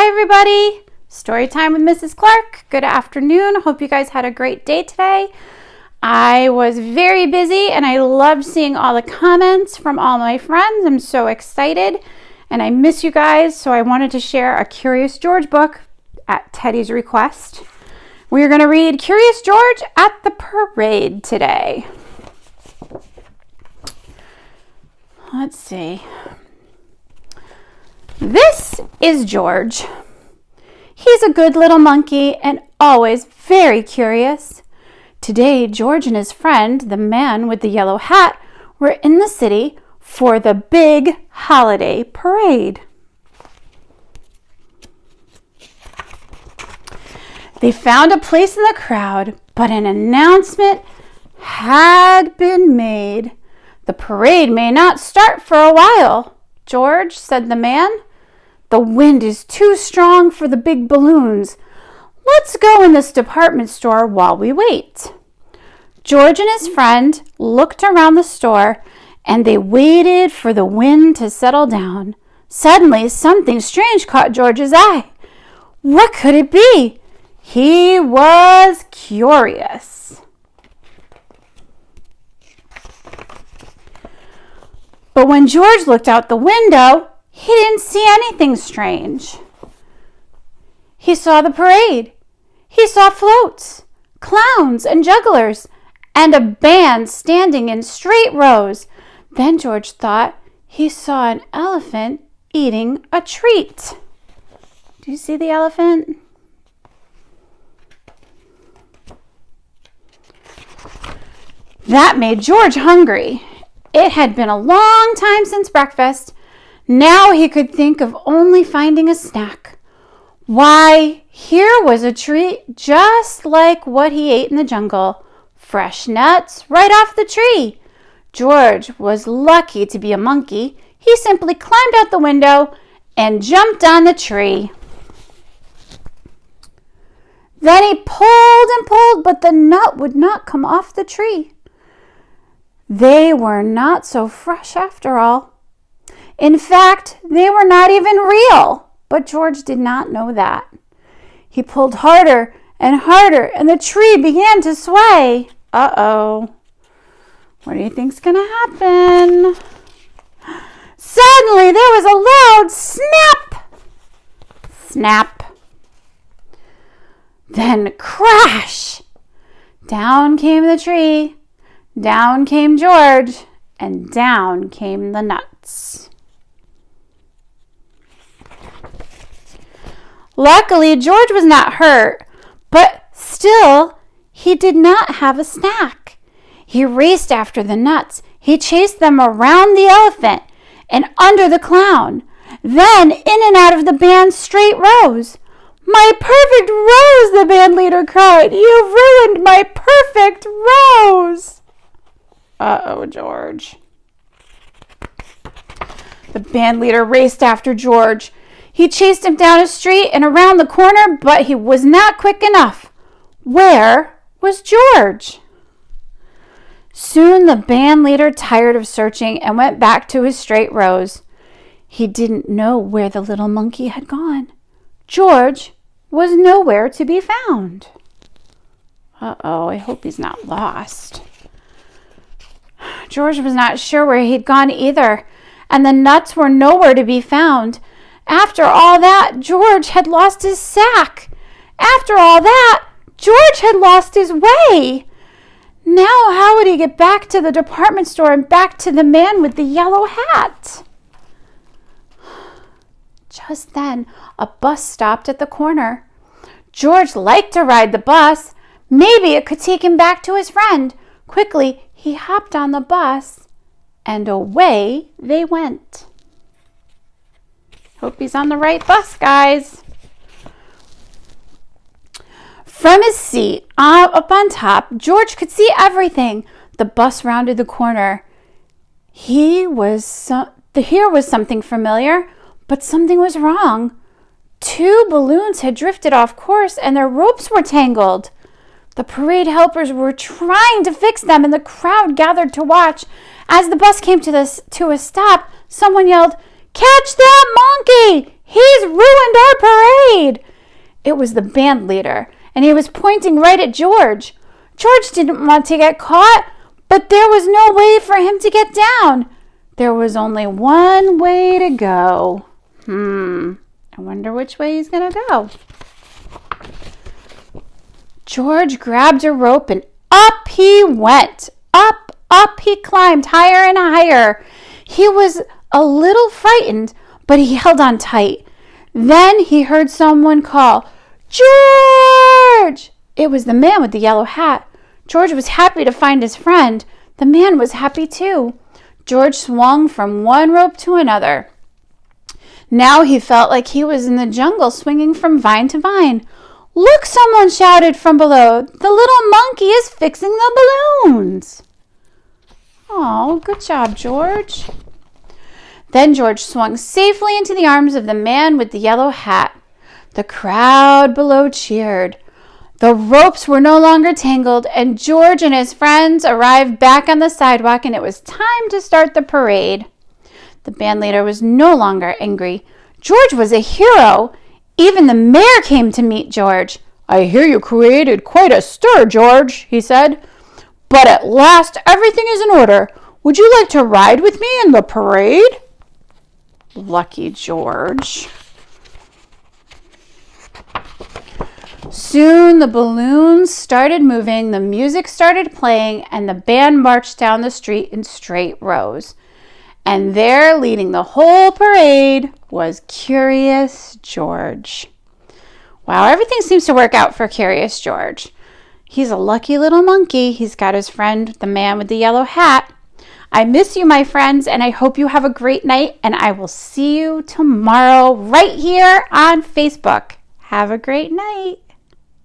Hi everybody, story time with Mrs. Clark. Good afternoon. Hope you guys had a great day today. I was very busy and I loved seeing all the comments from all my friends. I'm so excited and I miss you guys, so I wanted to share a Curious George book at Teddy's request. We are going to read Curious George at the Parade today. Let's see. This is George. He's a good little monkey and always very curious. Today, George and his friend, the man with the yellow hat, were in the city for the big holiday parade. They found a place in the crowd, but an announcement had been made. The parade may not start for a while, George, said the man. The wind is too strong for the big balloons. Let's go in this department store while we wait. George and his friend looked around the store and they waited for the wind to settle down. Suddenly, something strange caught George's eye. What could it be? He was curious. But when George looked out the window, he didn't see anything strange. He saw the parade. He saw floats, clowns, and jugglers, and a band standing in straight rows. Then George thought he saw an elephant eating a treat. Do you see the elephant? That made George hungry. It had been a long time since breakfast. Now he could think of only finding a snack. Why, here was a treat just like what he ate in the jungle. Fresh nuts right off the tree. George was lucky to be a monkey. He simply climbed out the window and jumped on the tree. Then he pulled and pulled, but the nut would not come off the tree. They were not so fresh after all. In fact, they were not even real, but George did not know that. He pulled harder and harder, and the tree began to sway. Uh-oh. What do you think's going to happen? Suddenly, there was a loud snap. Snap. Then crash. Down came the tree. Down came George, and down came the nuts. Luckily, George was not hurt, but still, he did not have a snack. He raced after the nuts. He chased them around the elephant and under the clown, then in and out of the band's straight rows. My perfect rose, the band leader cried. You've ruined my perfect rose. Uh-oh, George. The band leader raced after George. He chased him down a street and around the corner, but he was not quick enough. Where was George? Soon the band leader tired of searching and went back to his straight rows. He didn't know where the little monkey had gone. George was nowhere to be found. Uh-oh, I hope he's not lost. George was not sure where he'd gone either, and the nuts were nowhere to be found. After all that, George had lost his sack. After all that, George had lost his way. Now how would he get back to the department store and back to the man with the yellow hat? Just then, a bus stopped at the corner. George liked to ride the bus. Maybe it could take him back to his friend. Quickly, he hopped on the bus, and away they went. Hope he's on the right bus, guys. From his seat up on top, George could see everything. The bus rounded the corner. Here was something familiar, but something was wrong. 2 balloons had drifted off course, and their ropes were tangled. The parade helpers were trying to fix them, and the crowd gathered to watch. As the bus came to a stop, someone yelled, "Catch that monkey! He's ruined our parade!" parade. It was the band leader, and he was pointing right at George. George didn't want to get caught, but there was no way for him to get down. There was only one way to go. I wonder which way he's going to go. George grabbed a rope and up he went. Up he climbed, higher and higher. He was a little frightened, but he held on tight. Then he heard someone call, "George!" It was the man with the yellow hat. George was happy to find his friend. The man was happy too. George swung from one rope to another. Now he felt like he was in the jungle, swinging from vine to vine. "Look," someone shouted from below. "The little monkey is fixing the balloons." Oh, good job, George. Then George swung safely into the arms of the man with the yellow hat. The crowd below cheered. The ropes were no longer tangled, and George and his friends arrived back on the sidewalk, and it was time to start the parade. The band leader was no longer angry. George was a hero. Even the mayor came to meet George. "I hear you created quite a stir, George," he said. "But at last everything is in order. Would you like to ride with me in the parade?" Lucky George. Soon the balloons started moving, the music started playing, and the band marched down the street in straight rows. And there, leading the whole parade, was Curious George. Wow, everything seems to work out for Curious George. He's a lucky little monkey. He's got his friend, the man with the yellow hat. I miss you, my friends, and I hope you have a great night, and I will see you tomorrow right here on Facebook. Have a great night.